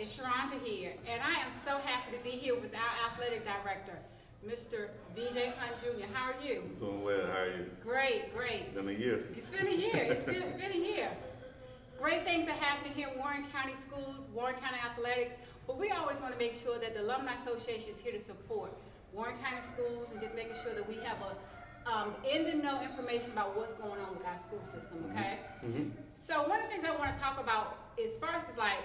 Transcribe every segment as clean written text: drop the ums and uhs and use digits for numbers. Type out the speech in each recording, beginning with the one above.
It's Sharonda here, and I am so happy to be here with our athletic director, Mr. VJ Hunt Jr. How are you? I'm doing well. How are you? Great, great. Been a year. It's been a year. It's been a year. Great things are happening here in Warren County Schools, Warren County Athletics, but we always want to make sure that the Alumni Association is here to support Warren County Schools and just making sure that we have a in-the-know information about what's going on with our school system, okay? Mm-hmm. So one of the things I want to talk about is first is like,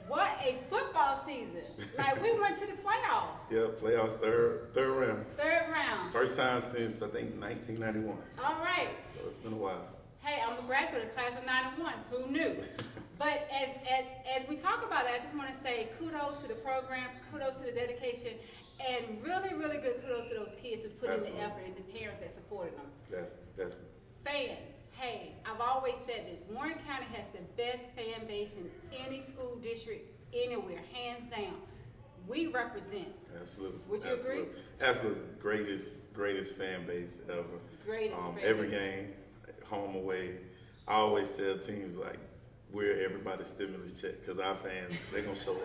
what a football season. Like we went to the playoffs. Yeah, playoffs, third round. Third round. First time since, I think, 1991. All right. So it's been a while. Hey, I'm a graduate of class of 91. Who knew? But as we talk about that, I just want to say kudos to the program, kudos to the dedication, and really, really good kudos to those kids who put in the effort and the parents that supported them. Definitely. Fans, hey, I've always said this. Warren County has the best fan base in any school district anywhere, hands down. We represent. Absolutely. Would you agree? Absolutely. Greatest fan base ever. Greatest fan every base. game, home, away. I always tell teams, like, we're everybody's stimulus check because our fans, they're going to show up.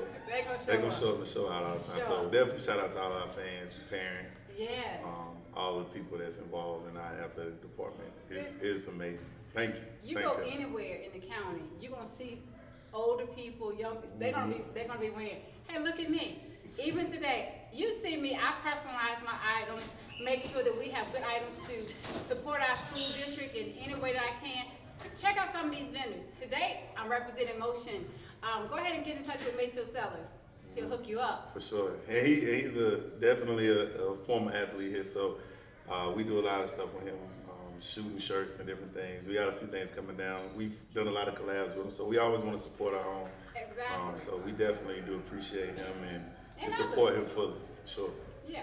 They're going to show up and show out all the time. Sure. So definitely shout out to all our fans, parents. Yes. All the people that's involved in our athletic department. It's amazing. Thank you. You go anywhere in the county, you're gonna see older people, young people. They're gonna be wearing. Hey, look at me. Even today, you see me. I personalize my items, make sure that we have good items to support our school district in any way that I can. Check out some of these vendors. Today, I'm representing Motion. Go ahead and get in touch with Maceo Sellers. He'll hook you up. For sure. And he's definitely a former athlete here, so we do a lot of stuff with him, shooting shirts and different things. We got a few things coming down. We've done a lot of collabs with him, so we always want to support our own. Exactly. So we definitely do appreciate him and others. support him fully, for sure. Yeah.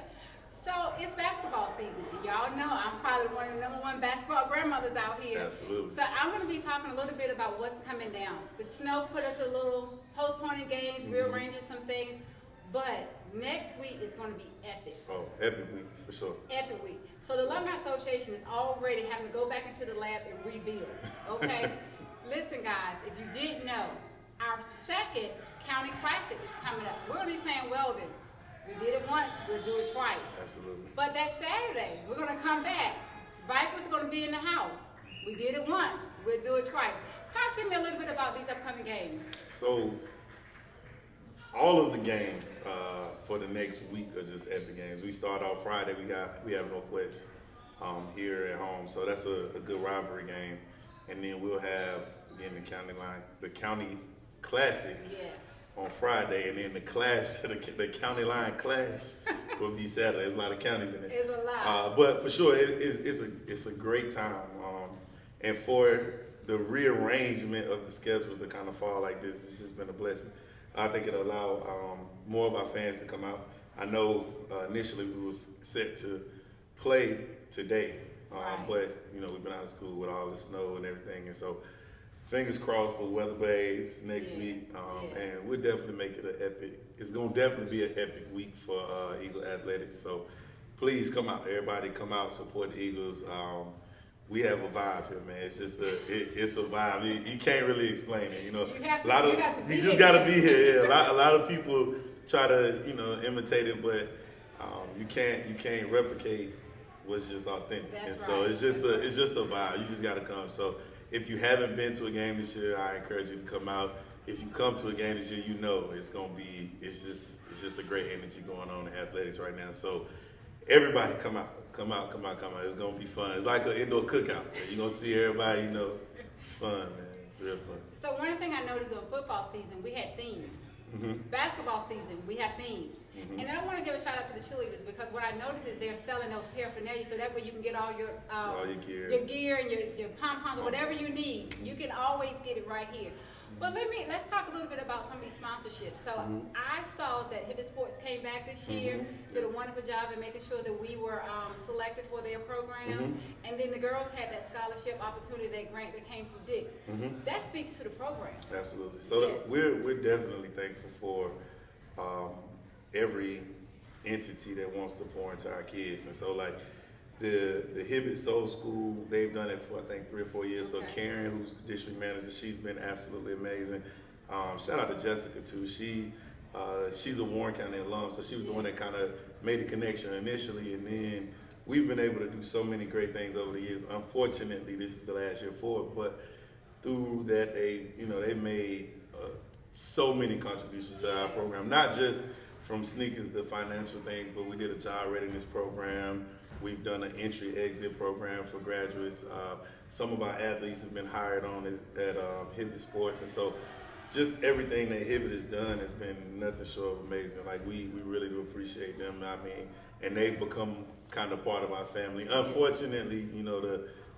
So it's basketball season. Y'all know I'm probably one of the #1 basketball grandmothers out here. Absolutely. So I'm going to be talking a little bit about what's coming down. The snow put us a little postponing games, rearranging some things, but next week is going to be epic. Oh, epic week, for sure. Epic week. So the Alumni Association is already having to go back into the lab and rebuild, okay? Listen, guys, if you didn't know, our second county classic is coming up. We're going to be playing Weldon. We did it once, we'll do it twice. Absolutely. But that Saturday, we're going to come back. Vipers are going to be in the house. We did it once, we'll do it twice. Talk to me a little bit about these upcoming games. So, all of the games for the next week are just epic games. We start off Friday. We have Northwest here at home, so that's a good rivalry game. And then we'll have again the county classic on Friday, and then the county line clash will be Saturday. There's a lot of counties in it. It's a lot. But for sure, it's a great time. And for the rearrangement of the schedules to kind of fall like this, it's just been a blessing. I think it'll allow more of our fans to come out. I know initially we was set to play today, but we've been out of school with all the snow and everything, and so fingers crossed the weather behaves next week, and we'll definitely make it an epic. It's gonna definitely be an epic week for Eagle Athletics. So please come out, everybody come out, support the Eagles. We have a vibe here, man. It's just it's a vibe. You can't really explain it, you just gotta be here. Yeah, a lot of people try to imitate it, but you can't replicate what's just authentic. That's so right. it's just a vibe. You just gotta come. So if you haven't been to a game this year, I encourage you to come out. If you come to a game this year, it's just a great energy going on in athletics right now. So everybody come out. It's gonna be fun. It's like an indoor cookout. You're gonna see everybody, it's fun, man. It's real fun. So one thing I noticed on football season, we had themes. Basketball season, we have themes. And then I want to give a shout out to the cheerleaders, because what I noticed is they're selling those paraphernalia, so that way you can get all your gear and your pom-poms or whatever you need. You can always get it right here. But let's talk a little bit about some of these sponsorships. So I saw that Hibbett Sports came back this year, did a wonderful job in making sure that we were selected for their program. And then the girls had that scholarship opportunity, that grant that came from Dix. That speaks to the program. Absolutely. So we're definitely thankful for every entity that wants to pour into our kids. And so like the Hibbett Soul School, they've done it for I think 3 or 4 years. So Karen, who's the district manager, she's been absolutely amazing. Shout out to Jessica too. She's a Warren County alum, so she was the one that kind of made the connection initially, and then we've been able to do so many great things over the years. Unfortunately, this is the last year for it, but through that, they made so many contributions to our program, not just from sneakers to financial things, but we did a job readiness program. We've done an entry-exit program for graduates. Some of our athletes have been hired on at Hibbett Sports, and so just everything that Hibbett has done has been nothing short of amazing. Like, we really do appreciate them. I mean, and they've become kind of part of our family. Unfortunately,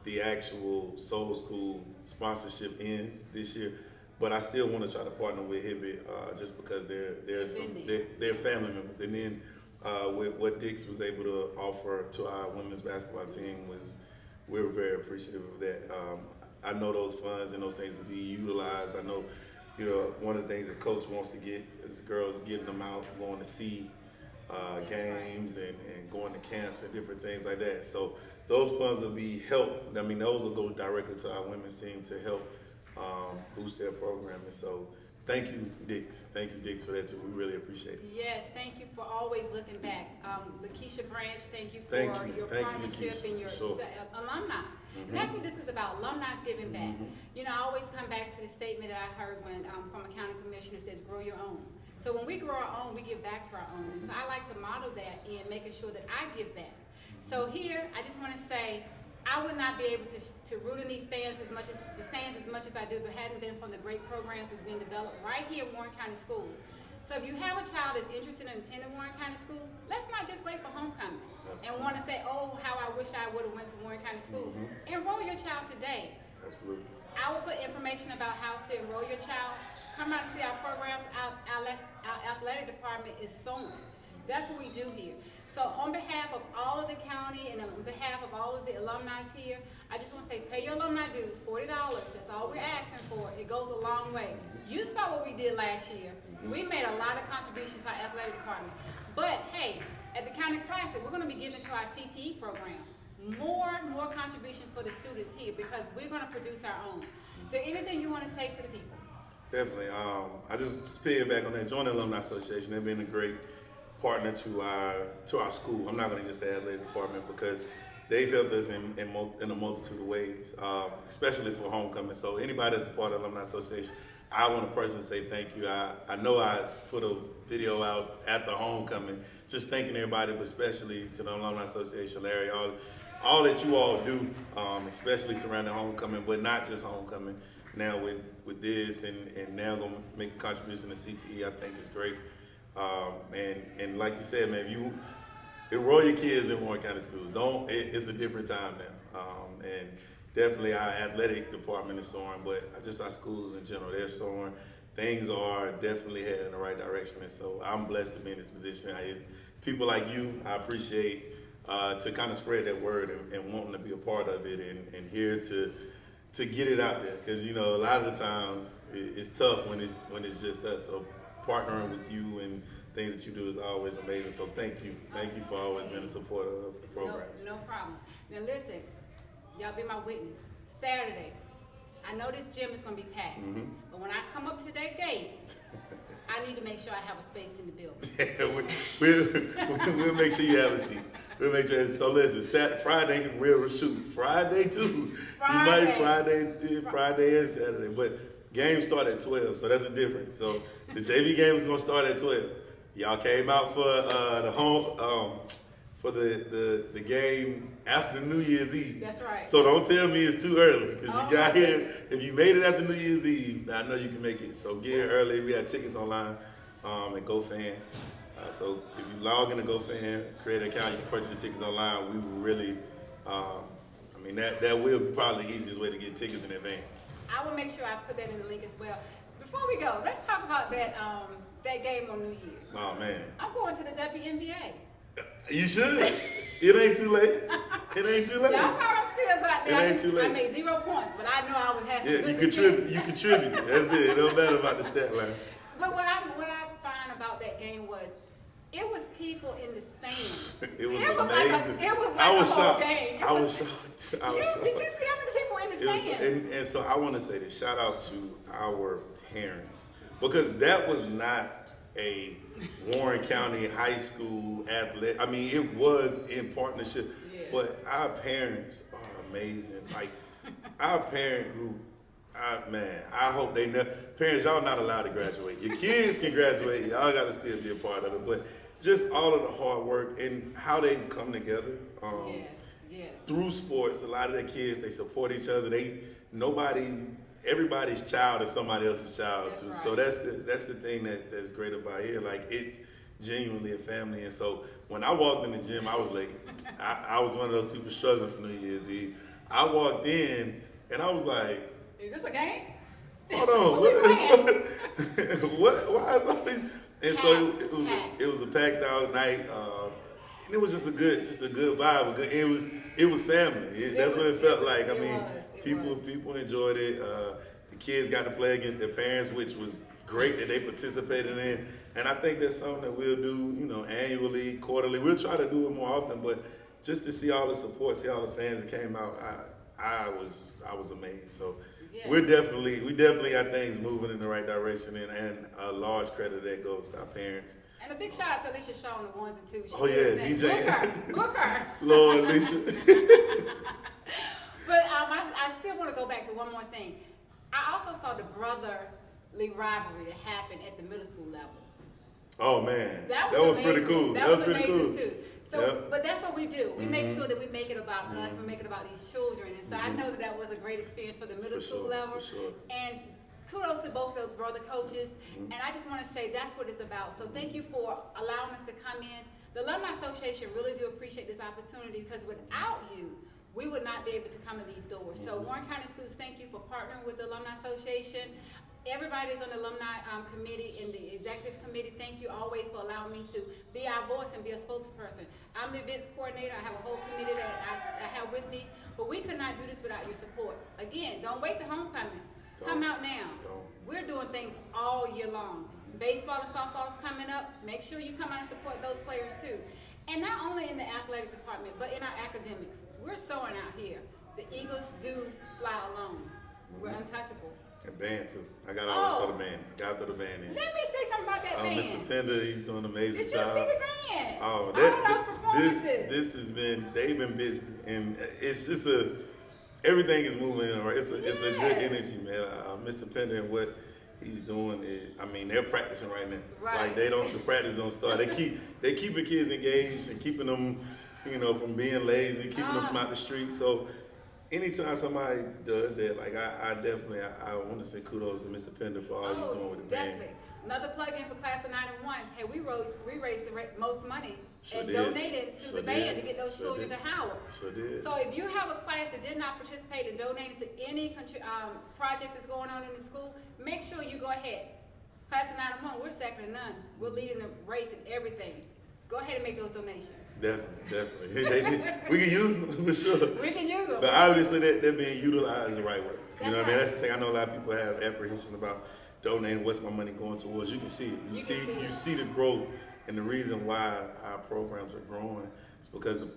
the actual Soul School sponsorship ends this year, but I still want to try to partner with Hibbett just because they're family members. And then with what Dix was able to offer to our women's basketball team we're very appreciative of that. I know those funds and those things will be utilized. I know, one of the things that Coach wants to get is the girls getting them out, going to see games and going to camps and different things like that. So those funds will be helped. I mean, those will go directly to our women's team to help boost their program. And so thank you, Dix. Thank you, Dix, for that too. We really appreciate it. Yes, thank you for always looking back. Lakeisha Branch, thank you for your partnership and your alumni. Mm-hmm. And that's what this is about, alumni giving back. Mm-hmm. I always come back to the statement that I heard from a county commissioner that says, grow your own. So when we grow our own, we give back to our own. And so I like to model that in making sure that I give back. So here, I just want to say, I would not be able to root in these stands as much as I do if it hadn't been from the great programs that's being developed right here at Warren County Schools. So if you have a child that's interested in attending Warren County Schools, let's not just wait for homecoming and want to say, oh, how I wish I would have went to Warren County Schools. Mm-hmm. Enroll your child today. Absolutely. I will put information about how to enroll your child. Come out and see our programs. Our athletic department is soaring. That's what we do here. So on behalf of all of the county and on behalf of all of the alumni here, I just want to say pay your alumni dues, $40. That's all we're asking for. It goes a long way. You saw what we did last year. We made a lot of contributions to our athletic department. But hey, at the County Classic, we're going to be giving to our CTE program more contributions for the students here because we're going to produce our own. Is there anything you want to say to the people? Definitely. I just piggyback on that. Join the Alumni Association. They've been a great partner to our school. I'm not going to just say athletic department because they've helped us in a multitude of ways, especially for homecoming. So anybody that's a part of the Alumni Association, I want to personally say thank you. I know I put a video out at the homecoming just thanking everybody, but especially to the Alumni Association, Larry, all that you all do, especially surrounding homecoming, but not just homecoming. Now with this and now going to make a contribution to CTE, I think is great. And like you said, man, you enroll your kids in Warren County Schools. It's a different time now. And definitely our athletic department is soaring, but just our schools in general, they're soaring. Things are definitely headed in the right direction. And so I'm blessed to be in this position. People like you, I appreciate to kind of spread that word and wanting to be a part of it and here to get it out there. Because, a lot of the times it's tough when it's just us. So partnering with you and things that you do is always amazing. So thank you. Thank you for always being a supporter of the program. No problem. Now listen, y'all be my witness. Saturday, I know this gym is going to be packed, but when I come up to that gate, I need to make sure I have a space in the building. We'll make sure you have a seat. We'll make sure. So listen, Friday we'll shoot. Friday too. Friday. You might Friday and Saturday, but games start at 12, so that's a difference. So the JV game is gonna start at 12. Y'all came out for the home for the game after New Year's Eve. That's right. So don't tell me it's too early because you got here. If you made it after New Year's Eve, I know you can make it. So get here early. We have tickets online at GoFan. So if you log in to GoFan, create an account, you can purchase your tickets online. We will really, that will be probably the easiest way to get tickets in advance. I will make sure I put that in the link as well. Before we go, let's talk about that game on New Year's. Oh man. I'm going to the WNBA. You should. It ain't too late. It ain't too late. Y'all saw those skills out there. It ain't too late. I made 0 points, but I know I would have some good you contributed. That's it. It don't matter about the stat line. But what I find about that game was it was people in the stands. It was amazing. I was shocked. Did you see how many people in the stands? And so I want to say this. Shout out to our parents because that was not a Warren County high school athlete. I mean, it was in partnership, but our parents are amazing. Like our parent group, I hope they never. Parents, y'all not allowed to graduate. Your kids can graduate. Y'all got to still be a part of it. But just all of the hard work and how they come together through sports. A lot of the kids, they support each other. Everybody's child is somebody else's child too. Right. So that's the thing that's great about here. Like it's genuinely a family. And so when I walked in the gym, I was late. I was one of those people struggling for New Year's Eve. I walked in and I was like, "Is this a game? Hold on, what? Why is all these?" And so it was a packed out night. And it was just a good vibe. It was family. That's what it felt like. I mean, people enjoyed it. The kids got to play against their parents, which was great that they participated in. And I think that's something that we'll do, annually, quarterly. We'll try to do it more often, but just to see all the support, see all the fans that came out, I was amazed. So we definitely got things moving in the right direction, and a large credit that goes to our parents. And a big shout out to Alicia Shaw on the ones and twos. Oh yeah, DJ. Booker. Lord, Alicia. But I still want to go back to one more thing. I also saw the brotherly rivalry that happened at the middle school level. Oh man, that was pretty cool. That was pretty cool too. So, but that's what we do. We make sure that we make it about us. We make it about these children. And so I know that was a great experience for the middle school level. And kudos to both those brother coaches. And I just want to say that's what it's about. So thank you for allowing us to come in. The Alumni Association really do appreciate this opportunity because without you, we would not be able to come to these doors. So Warren County Schools, thank you for partnering with the Alumni Association. Everybody's on the alumni committee and the executive committee. Thank you always for allowing me to be our voice and be a spokesperson. I'm the events coordinator. I have a whole committee that I have with me, but we could not do this without your support. Again, don't wait till homecoming. Come out now. We're doing things all year long. Baseball and softball is coming up. Make sure you come out and support those players too. And not only in the athletic department, but in our academics. We're soaring out here. The Eagles do fly alone. We're untouchable. And band too. I got always throw the band. Got to throw the band in. Let me say something about that band. Mr. Pender, he's doing an amazing job. Did job. you see the band? Oh, all those performances. This has been. They've been busy, and it's just everything is moving in. Right, it's a good energy, man. Mr. Pender and what he's doing is, I mean, they're practicing right now. Right. Like the practice don't start. They keeping kids engaged and keeping them, from being lazy, keeping them from out the street. So anytime somebody does that, like I definitely want to say kudos to Mr. Pender for all he's doing with the band. Definitely. Another plug-in for Class of 91. Hey, we raised the most money and did. donated to the band to get those children to Howard. Sure did. So if you have a class that did not participate and donated to any projects that's going on in the school, make sure you go ahead. Class of 91, we're second to none. We're leading the race in everything. Go ahead and make those donations. Definitely. We can use them for sure. We can use them. But obviously they're being utilized the right way. You know what I mean? Right. That's the thing. I know a lot of people have apprehension about donating. What's my money going towards? You can see it. You see the growth, and the reason why our programs are growing is because of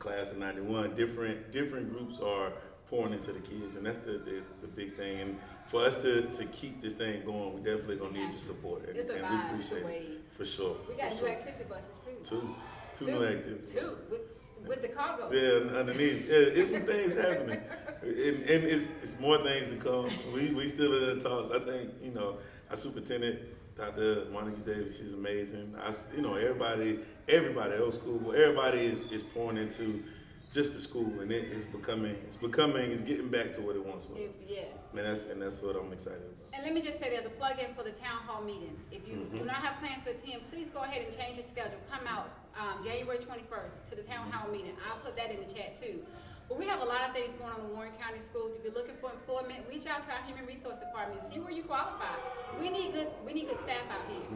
Class of 91. Different groups are pouring into the kids, and that's the big thing. And for us to keep this thing going, we definitely gonna need your support, and we appreciate it for sure. We got new activity buses too. Two new activities. Two with the cargo. Yeah, underneath. Yeah, it's some things happening, and it's more things to come. We still in the talks. I think our superintendent, Dr. Monica Davis, she's amazing. Everybody else school, everybody is pouring into just the school, and it's getting back to what it once was. Yes. And that's what I'm excited about. And let me just say, there's a plug-in for the town hall meeting. If you do not have plans to attend, please go ahead and change your schedule. Come out January 21st to the town hall meeting. I'll put that in the chat too. But we have a lot of things going on in Warren County Schools. If you're looking for employment, reach out to our Human Resource Department. See where you qualify. We need good staff out here.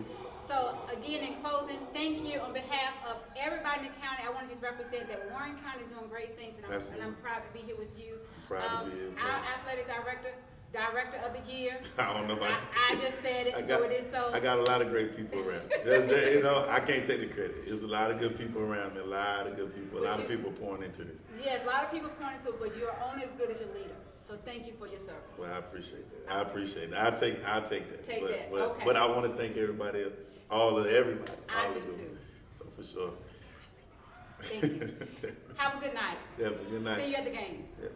So again, in closing, thank you on behalf of everybody in the county. I want to just represent that Warren County is doing great things, and I'm proud to be here with you. Proud to be here. Our athletic director of the year. I don't know about I just said it, so it is so. I got a lot of great people around. I can't take the credit. There's a lot of good people around me, a lot of good people, a lot of people pouring into this. Yes, a lot of people pouring into it, but you're only as good as your leader. So thank you for your service. Well, I appreciate that. I appreciate that. I'll take that. Take but, that. But, Okay. but I want to thank everybody else, everybody. I all do of them. too. So for sure. Thank you. Have a good night. Yeah, good night. See you at the games. Yeah.